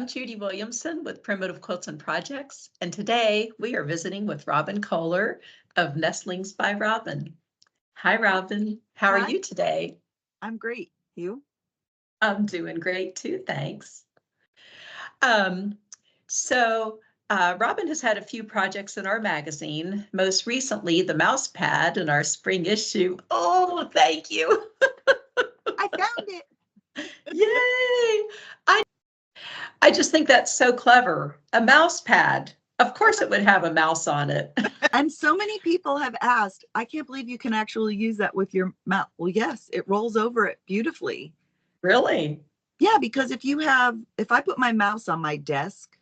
I'm Judy Williamson with Primitive Quilts and Projects, and today we are visiting with Robin Koehler of Nestlings by Robin. Hi, Robin. How are Hi, you today? I'm great. You? I'm doing great too, thanks. Um, Robin has had a few projects in our magazine, most recently the mouse pad in our spring issue. Oh, thank you. I found it. Yay! I just think that's so clever. A mouse pad. Of course it would have a mouse on it. And so many people have asked, I can't believe you can actually use that with your mouth. Well, yes, it rolls over it beautifully. Really? Yeah, because if I put my mouse on my desk,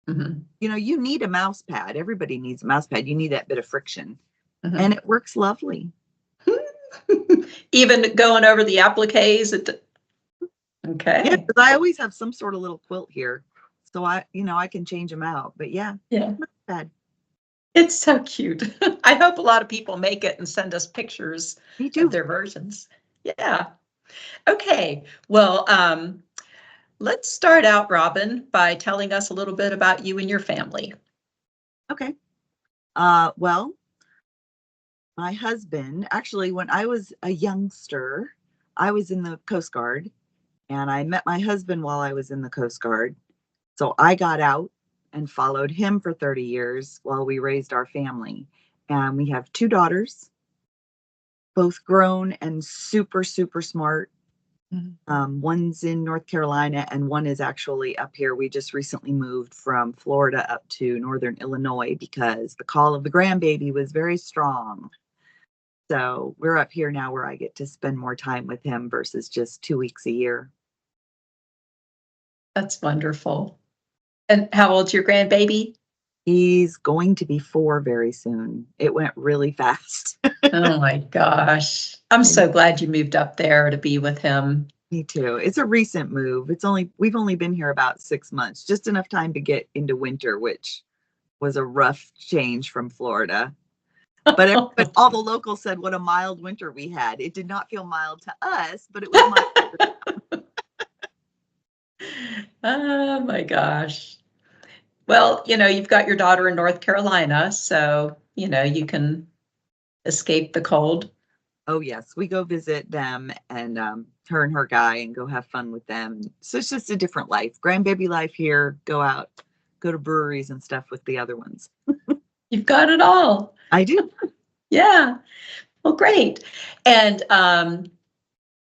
Mhm, you need a mouse pad. Everybody needs a mouse pad. You need that bit of friction. And mhm. it works lovely. Even going over the appliques, Yeah, okay. because I always have some sort of little quilt here. So I can change them out. But yeah, Yeah, mouse pad. it's so cute. I hope a lot of people make it and send us pictures Me of too. their versions. Yeah. Okay. Well, let's start out, Robin, by telling us a little bit about you and your family. Okay. Well, my husband, actually, when I was a youngster, I was in the Coast Guard and I met my husband while I was in the Coast Guard. So I got out and followed him for 30 years while we raised our family. And we have two daughters, both grown and super, super smart. Mhm. One's in North Carolina and one is actually up here. We just recently moved from Florida up to Northern Illinois because the call of the grandbaby was very strong. So we're up here now where I get to spend more time with him versus just 2 weeks a year. That's wonderful. And how old's your grandbaby? He's going to be 4 very soon. It went really fast. Oh my gosh. I'm And so glad you moved up there to be with him. me too. It's a recent move. We've only been here about 6 months, just enough time to get into winter, which was a rough change from Florida. But all the locals said what a mild winter we had. It did not feel mild to us, but it was mild. Oh my gosh. Well, you've got your daughter in North Carolina, so, you can escape the cold. Oh yes, we go visit them and her and her guy and go have fun with them. So it's just a different life. Grandbaby life here, go out, go to breweries and stuff with the other ones. You've got it all. I do. Yeah. Well, great. And I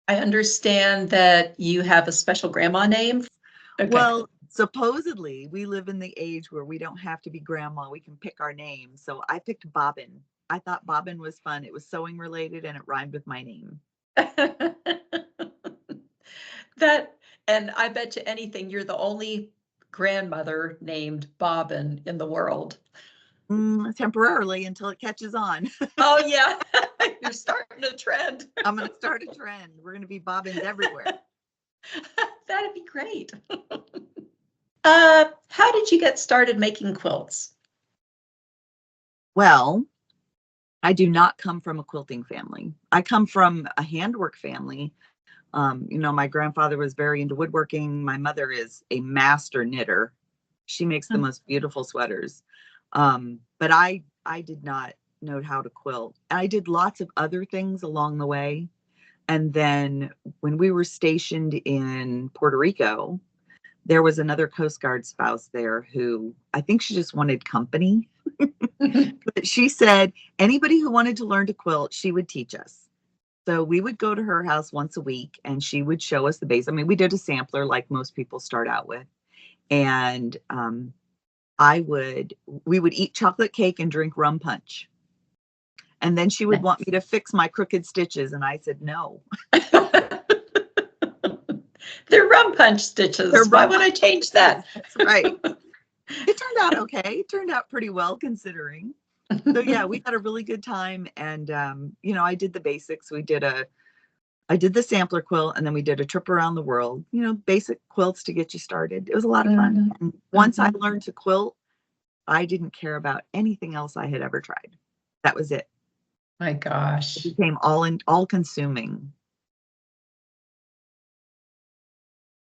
understand that you have a special grandma name. Okay. Well, supposedly we live in the age where we don't have to be grandma. We can pick our name. So I picked Bobbin. I thought Bobbin was fun. It was sewing related and it rhymed with my name. That, and I bet you anything, you're the only grandmother named Bobbin in the world. Temporarily until it catches on. Oh, yeah. You're starting a trend. I'm going to start a trend. We're going to be Bobbins everywhere. That'd be great. How did you get started making quilts? Well, I do not come from a quilting family. I come from a handwork family. My grandfather was very into woodworking. My mother is a master knitter. She makes the most beautiful sweaters. But I did not know how to quilt. I did lots of other things along the way. And then when we were stationed in Puerto Rico, there was another Coast Guard spouse there who I think she just wanted company. But she said anybody who wanted to learn to quilt, she would teach us. So we would go to her house once a week and she would show us the base. I mean, we did a sampler like most people start out with. And we would eat chocolate cake and drink rum punch. And then she would want me to fix my crooked stitches. And I said, no. They're rum punch stitches. Why would I change that? That's right. It turned out okay. It turned out pretty well considering. So yeah, we had a really good time. And, I did the basics. I did the sampler quilt and then we did a trip around the world, basic quilts to get you started. It was a lot of fun. Mhm. And once I learned to quilt, I didn't care about anything else I had ever tried. That was it. My gosh. It became all consuming.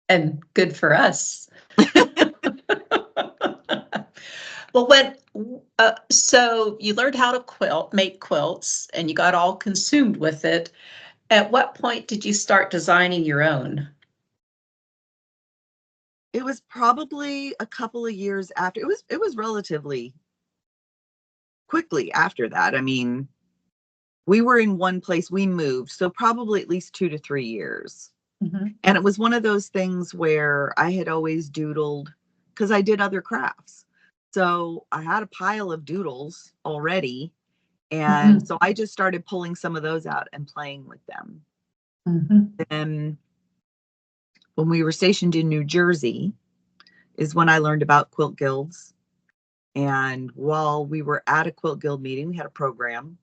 And good for us. Well, so you learned how to make quilts, and you got all consumed with it. At what point did you start designing your own? It was probably a couple of years after. It was relatively quickly after that. I mean, we were in one place, we moved, so probably at least 2 to 3 years. Mhm. And it was one of those things where I had always doodled because I did other crafts. So I had a pile of doodles already. And Mhm. so I just started pulling some of those out and playing with them. Mhm. And when we were stationed in New Jersey, is when I learned about quilt guilds. And while we were at a quilt guild meeting, we had a program,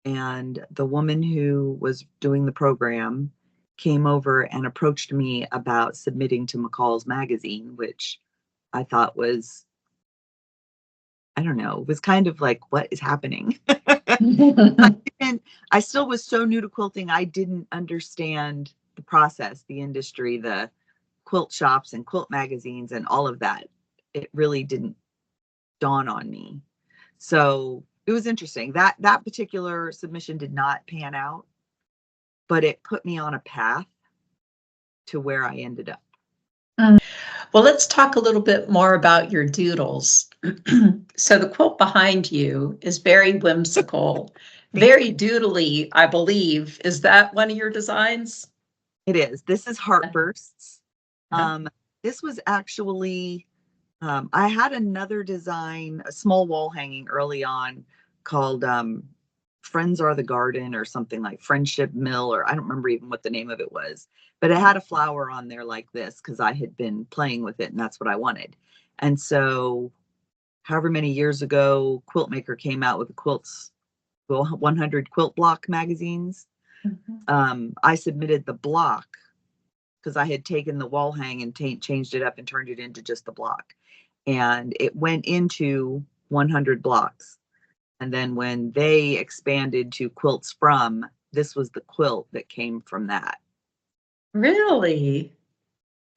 and the woman who was doing the program came over and approached me about submitting to McCall's magazine, which I thought was, I don't know, was kind of like, what is happening? And I still was so new to quilting, I didn't understand the process, the industry, the quilt shops and quilt magazines and all of that. It really didn't dawn on me. So it was interesting. That particular submission did not pan out, but it put me on a path to where I ended up. Well, let's talk a little bit more about your doodles. So the quilt behind you is very whimsical, Thank very doodly, I believe. Is that one of your designs? It is. This is Heartbursts. Uh-huh. Um, this was actually, I had another design, a small wall hanging early on called Friends Are the Garden or something like Friendship Mill, or I don't remember even what the name of it was, but it had a flower on there like this because I had been playing with it and that's what I wanted. And so, however many years ago, Quiltmaker came out with the quilts, well, 100 quilt block magazines. Mhm. I submitted the block because I had taken the wall hang and changed it up and turned it into just the block. And it went into 100 blocks. And then when they expanded to Quilts From, this was the quilt that came from that. Really?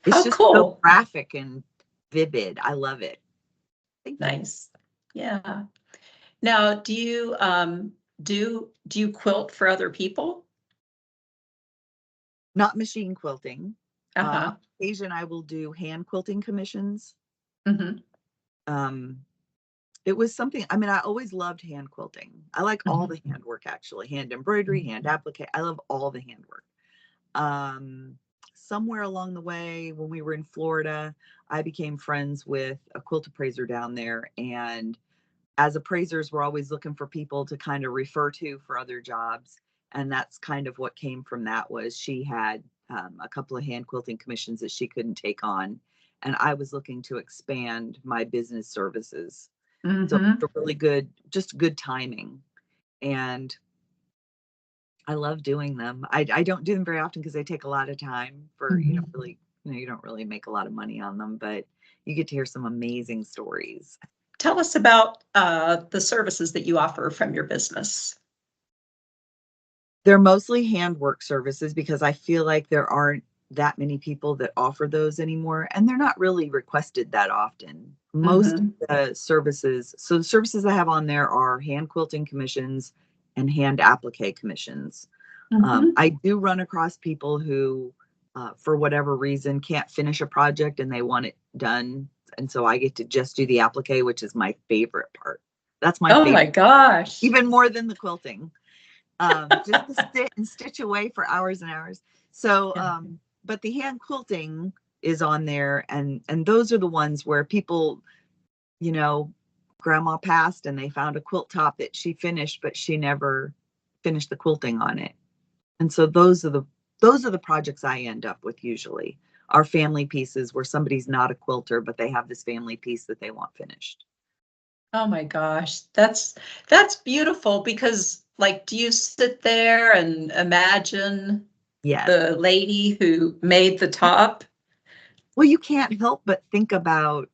It's How just so cool. graphic and vivid. I love it. Thank you. Nice. Yeah. Now, do you quilt for other people? Not machine quilting. On Uh-huh. occasion, I will do hand quilting commissions. Hmm. Um, it was something, I mean, I always loved hand quilting. I like all the Hmm. handwork actually, hand embroidery, hand applique. I love all the handwork. Um, Somewhere along the way, when we were in Florida, I became friends with a quilt appraiser down there. And as appraisers, we're always looking for people to kind of refer to for other jobs. And that's kind of what came from that was she had a couple of hand quilting commissions that she couldn't take on. And I was looking to expand my business services. So Hmm. it's a really good, just good timing. And I love doing them. I don't do them very often because they take a lot of time for, Hmm. really, you don't really make a lot of money on them, but you get to hear some amazing stories. Tell us about the services that you offer from your business. They're mostly handwork services because I feel like there aren't that many people that offer those anymore, and they're not really requested that often. Most of Hmm. the services, so the services I have on there are hand quilting commissions and hand applique commissions. Hmm. I do run across people who, for whatever reason, can't finish a project and they want it done. And so I get to just do the applique, which is my favorite part. That's my Oh my favorite, gosh. even more than the quilting. Just to sit and stitch away for hours and hours. So, Yeah. but the hand quilting is on there, and those are the ones where people, you know, grandma passed and they found a quilt top that she finished, but she never finished the quilting on it. And so those are the projects I end up with usually. Are family pieces where somebody's not a quilter, but they have this family piece that they want finished. Oh my gosh. That's beautiful because like do you sit there and imagine Yes. the lady who made the top? Well, you can't help but think about,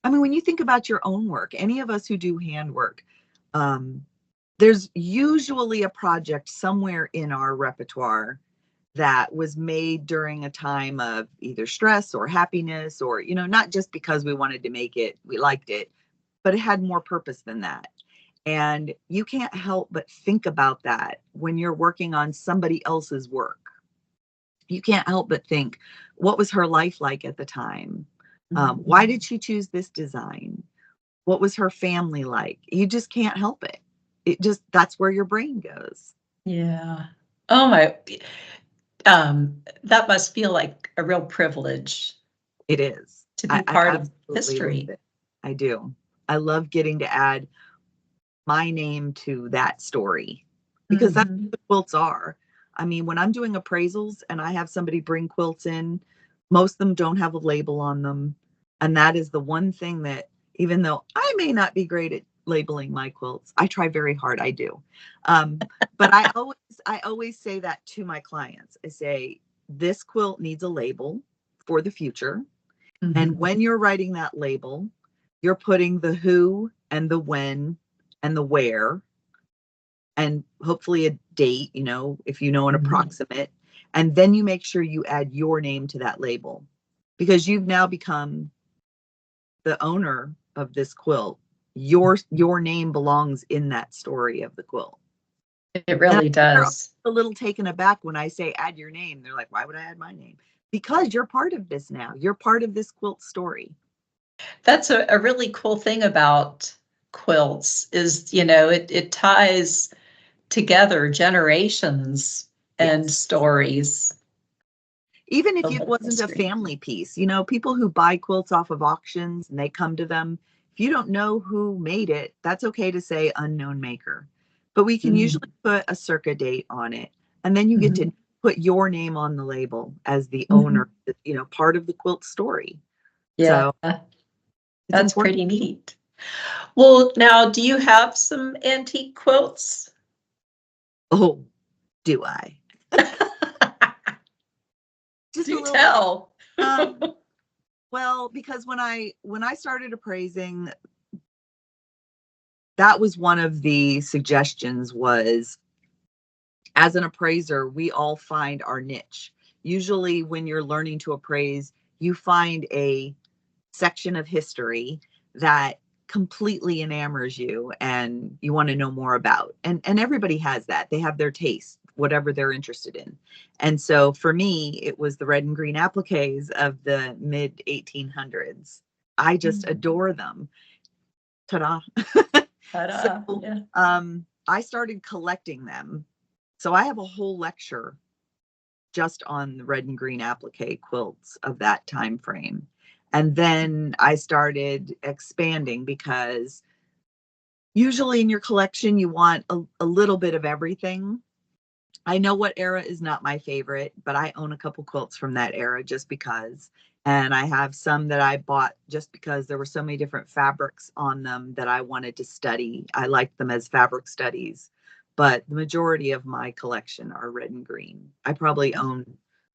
I mean, when you think about your own work, any of us who do handwork, um, there's usually a project somewhere in our repertoire that was made during a time of either stress or happiness, or, not just because we wanted to make it, we liked it, but it had more purpose than that. And you can't help but think about that when you're working on somebody else's work. You can't help but think, what was her life like at the time? Why did she choose this design? What was her family like? You just can't help it. That's where your brain goes. Yeah. Oh my, that must feel like a real privilege It is. to be I part of absolutely love history. it. I do. I love getting to add my name to that story because that's Mhm. what quilts are. I mean, when I'm doing appraisals and I have somebody bring quilts in, most of them don't have a label on them. And that is the one thing that, even though I may not be great at labeling my quilts, I try very hard. I do. But I always say that to my clients. I say, this quilt needs a label for the future. And Mhm. when you're writing that label, you're putting the who and the when and the where, and hopefully a date, if you know an Mhm. approximate. And then you make sure you add your name to that label because you've now become the owner of this quilt. Your name belongs in that story of the quilt. It And really they're does. a little taken aback when I say add your name. They're like, why would I add my name? Because you're part of this now. You're part of this quilt story. That's a really cool thing about quilts is, it ties together generations and Yes. stories Even if of it wasn't a history. family piece, people who buy quilts off of auctions and they come to them, if you don't know who made it, that's okay to say unknown maker. But we can Mhm. usually put a circa date on it. And then you get Mhm. to put your name on the label as the owner, Mhm. part of the quilt story. Yeah, So it's that's important. pretty neat. Well, now, do you have some antique quilts? Oh, do I? Just a Do little bit. tell. Um, well, because when I started appraising, that was one of the suggestions was, as an appraiser, we all find our niche. Usually, when you're learning to appraise, you find a section of history that completely enamors you and you want to know more about. And everybody has that. They have their taste, whatever they're interested in. And so for me, it was the red and green appliques of the mid 1800s. I just adore them. Ta-da. So Ta-da. Yeah. I started collecting them. So I have a whole lecture just on the red and green applique quilts of that time frame. And then I started expanding because usually in your collection you want a little bit of everything. I know what era is not my favorite, but I own a couple quilts from that era just because. And I have some that I bought just because there were so many different fabrics on them that I wanted to study. I liked them as fabric studies, but the majority of my collection are red and green. I probably own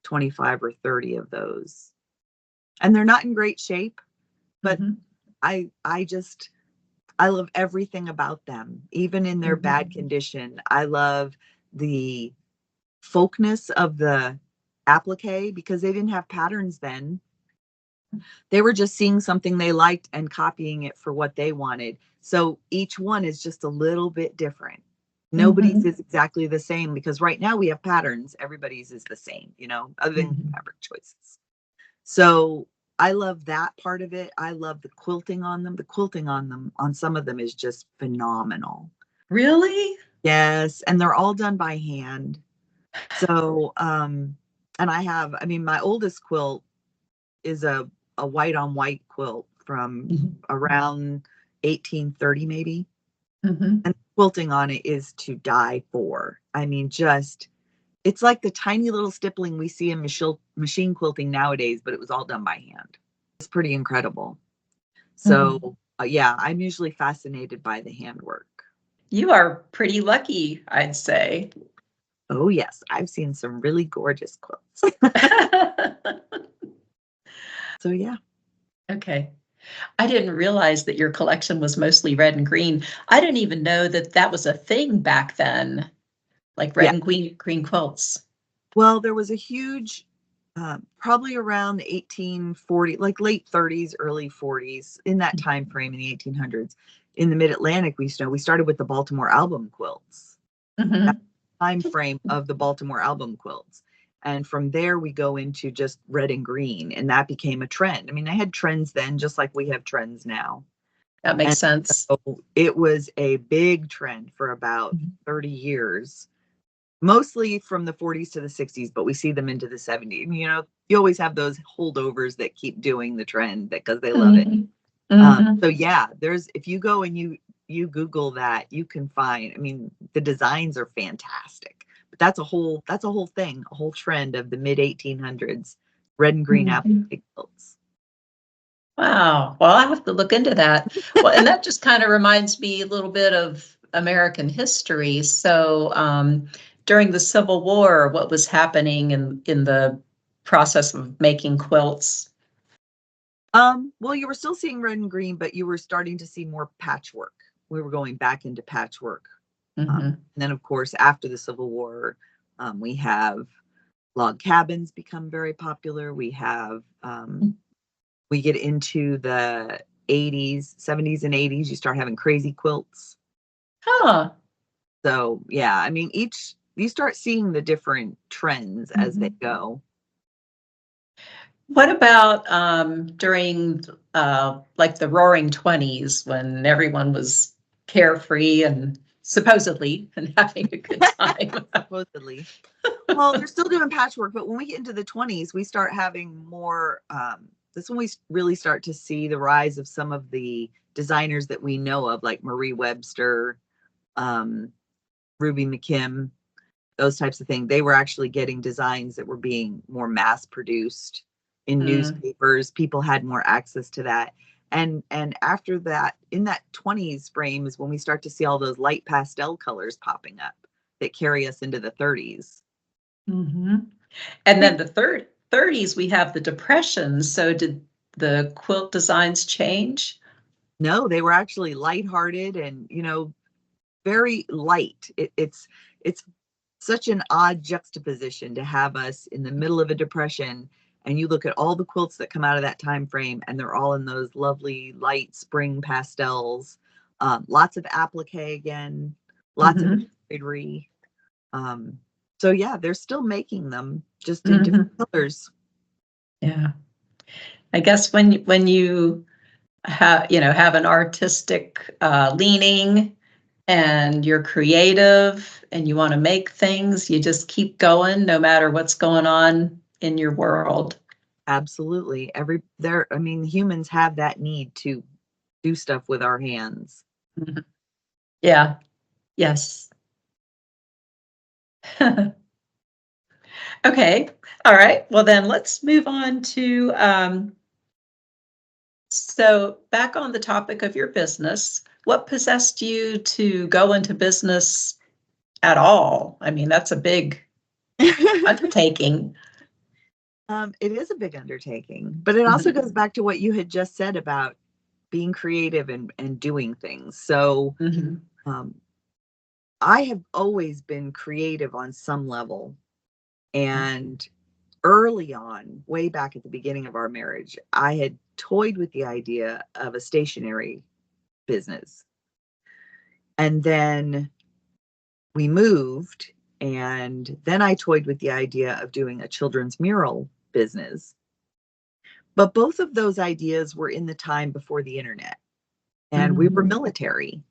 25 or 30 of those. And they're not in great shape, but Mhm. I love everything about them, even in their Mhm. bad condition. I love the folkness of the applique because they didn't have patterns then. They were just seeing something they liked and copying it for what they wanted. So each one is just a little bit different. Nobody's Mhm. is exactly the same because right now we have patterns. Everybody's is the same, other than Mhm. fabric choices. So I love that part of it. I love the quilting on them. The quilting on them, on some of them, is just phenomenal. Really? Yes. And they're all done by hand. So, and I mean, my oldest quilt is a white on white quilt from Mhm. around 1830, maybe. Mhm. And quilting on it is to die for. I mean, it's like the tiny little stippling we see in machine quilting nowadays, but it was all done by hand. It's pretty incredible. Mhm. So, yeah, I'm usually fascinated by the handwork. You are pretty lucky, I'd say. Oh, yes, I've seen some really gorgeous quilts. So, yeah. Okay. I didn't realize that your collection was mostly red and green. I didn't even know that that was a thing back then, like red Yeah. and green quilts. Well, there was a huge Probably around the 1840, like late 30s, early 40s, in that time frame in the 1800s. In the Mid-Atlantic, we started with the Baltimore album quilts. That Mhm. time frame of the Baltimore album quilts. And from there, we go into just red and green, and that became a trend. I mean, I had trends then, just like we have trends now. That makes And sense. so it was a big trend for about Mhm. 30 years, mostly from the 40s to the 60s, but we see them into the 70s. You know, you always have those holdovers that keep doing the trend because they love it. Mhm. Mhm. So yeah, there's, if you go and you Google that, you can find, I mean, the designs are fantastic. But that's a whole thing, a whole trend of the mid 1800s, red and green Mhm. applique quilts. Wow. Well, I have to look into that. Well, and that just kind of reminds me a little bit of American history. So, during the Civil War, what was happening in the process of making quilts? Well, you were still seeing red and green, but you were starting to see more patchwork. We were going back into patchwork. Hmm. And then, of course, after the Civil War, we have log cabins become very popular. We get into the 80s, 70s, and 80s. You start having crazy quilts. Huh. So, yeah, I mean, you start seeing the different trends as they Mhm. go. What about during like the Roaring Twenties when everyone was carefree and supposedly and having a good time? Supposedly. Well, they're still doing patchwork, but when we get into the 20s, we start having more. That's when we really start to see the rise of some of the designers that we know of, like Marie Webster, um, Ruby McKim, those types of things. They were actually getting designs that were being more mass produced in Mm, newspapers. People had more access to that. And after that, in that 20s frame is when we start to see all those light pastel colors popping up that carry us into the 30s. hmm. And then the 30s, we have the Depression. So did the quilt designs change? No, they were actually lighthearted and, very light. It's such an odd juxtaposition to have us in the middle of a depression, and you look at all the quilts that come out of that time frame, and they're all in those lovely light spring pastels. Lots of applique again, lots of Hmm. embroidery. Um, so yeah, they're still making them just in different Hmm. colors. Yeah. I guess when you have an artistic leaning and you're creative and you want to make things, you just keep going no matter what's going on in your world. Absolutely. I mean, humans have that need to do stuff with our hands. Mhm. Yeah. Yes. Okay. All right. Well, then let's move on to so back on the topic of your business. What possessed you to go into business at all? I mean, that's a big undertaking. It is a big undertaking, but it also goes back to what you had just said about being creative and doing things. So Mhm. um, I have always been creative on some level. And early on, way back at the beginning of our marriage, I had toyed with the idea of a stationery business. And then we moved, and then I toyed with the idea of doing a children's mural business. But both of those ideas were in the time before the internet, and we were Mhm. military.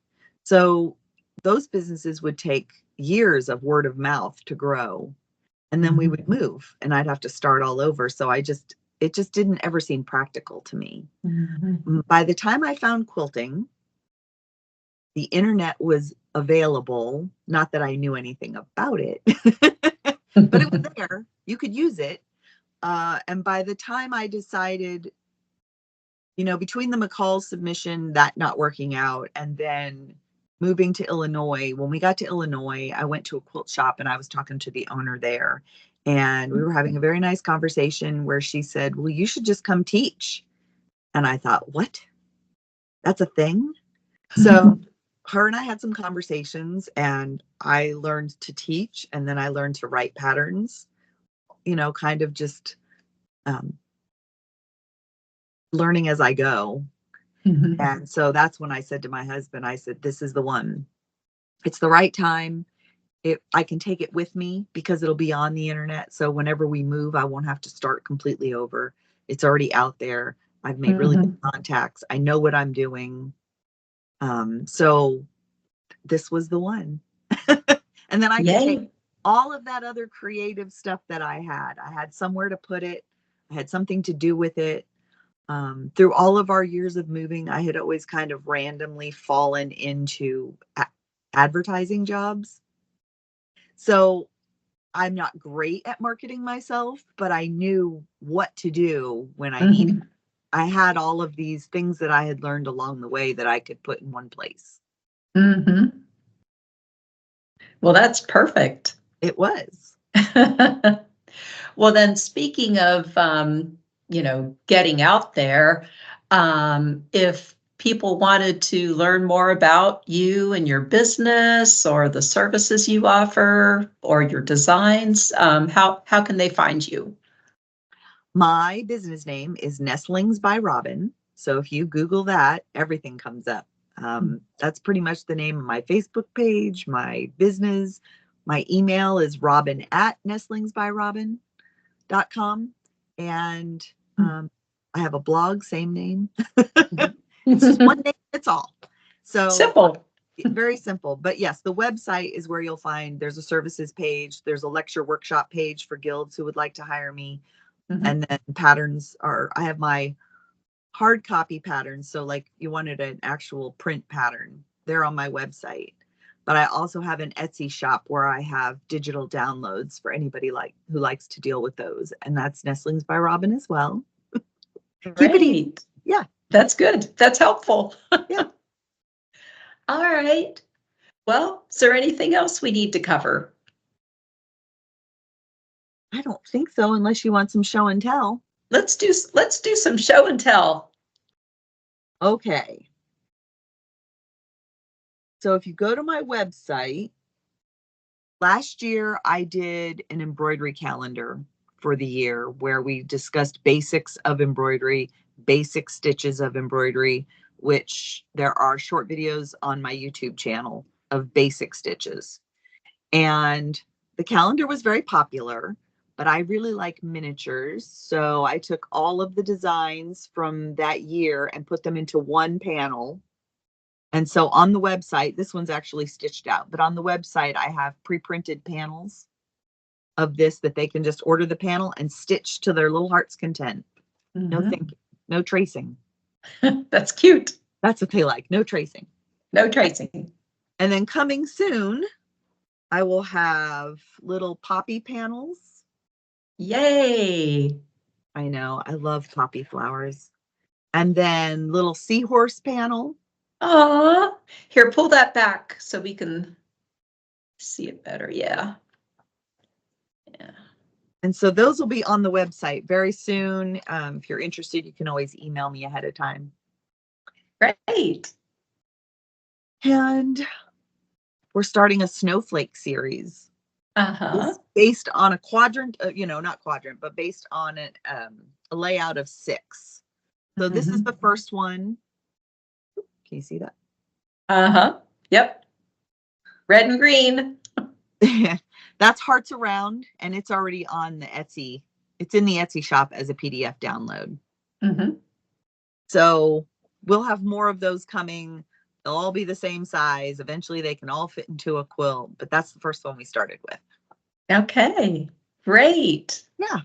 So those businesses would take years of word of mouth to grow, and then we Mhm. would move and I'd have to start all over. So it just didn't ever seem practical to me. Mhm. By the time I found quilting, the internet was available. Not that I knew anything about it, but it was there. You could use it. And by the time I decided, between the McCall submission, that not working out, and then moving to Illinois, when we got to Illinois, I went to a quilt shop and I was talking to the owner there. And we were having a very nice conversation where she said, "Well, you should just come teach." And I thought, what? That's a thing? So her and I had some conversations and I learned to teach and then I learned to write patterns, kind of just um, learning as I go. Mhm. And so that's when I said to my husband, I said, this is the one. It's the right time. I can take it with me because it'll be on the internet. So whenever we move, I won't have to start completely over. It's already out there. I've made really good Mhm. contacts. I know what I'm doing. So this was the one. And then I could take Yay. all of that other creative stuff that I had. I had somewhere to put it. I had something to do with it. Through all of our years of moving, I had always kind of randomly fallen into advertising jobs. So I'm not great at marketing myself, but I knew what to do when I needed. Mhm. I had all of these things that I had learned along the way that I could put in one place. Mhm. Well, that's perfect. It was. Well, then speaking of, getting out there, if people wanted to learn more about you and your business or the services you offer or your designs, how can they find you? My business name is Nestlings by Robin. So if you Google that, everything comes up. That's pretty much the name of my Facebook page, my business. My email is robin@nestlingsbyrobin.com. And I have a blog, same name. It's just one name, it's all. So Simple. very simple. But yes, the website is where you'll find there's a services page, there's a lecture workshop page for guilds who would like to hire me. Mhm. And then patterns I have my hard copy patterns. So like you wanted an actual print pattern, they're on my website. But I also have an Etsy shop where I have digital downloads for anybody who likes to deal with those. And that's Nestlings by Robin as well. Keep it easy. Great. Yeah. That's good. That's helpful. Yeah. All right. Well, is there anything else we need to cover? I don't think so, unless you want some show and tell. Let's do some show and tell. Okay. So if you go to my website, last year I did an embroidery calendar for the year where we discussed basics of embroidery, basic stitches of embroidery, which there are short videos on my YouTube channel of basic stitches. And the calendar was very popular, but I really like miniatures. So I took all of the designs from that year and put them into one panel. And so on the website, this one's actually stitched out, but on the website, I have pre-printed panels of this that they can just order the panel and stitch to their little heart's content. No Mhm. thinking, no tracing. That's cute. That's what they like, no tracing. No tracing. And then coming soon, I will have little poppy panels. Yay. I know, I love poppy flowers. And then little seahorse panel. Aw. Here, pull that back so we can see it better. Yeah. Yeah. And so those will be on the website very soon. If you're interested, you can always email me ahead of time. Great. And we're starting a snowflake series. Uh-huh. It's based on a quadrant, not quadrant, but based on a layout of 6. So this is Mhm. the first one. Can you see that? Uh-huh. Yep. Red and green. That's Hearts Around, and it's already on the Etsy. It's in the Etsy shop as a PDF download. Mhm. So we'll have more of those coming. They'll all be the same size. Eventually they can all fit into a quilt, but that's the first one we started with. Okay. Great. Yeah,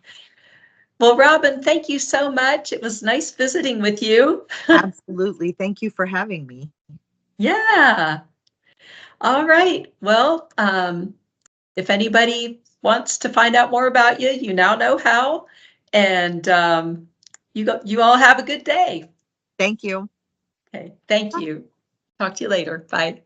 Well, Robin, thank you so much. It was nice visiting with you. absolutely. Thank you for having me. Yeah. All right. Well, if anybody wants to find out more about you, you now know how. And you all have a good day. Thank you. Okay. Thank you. Talk to you later. Bye.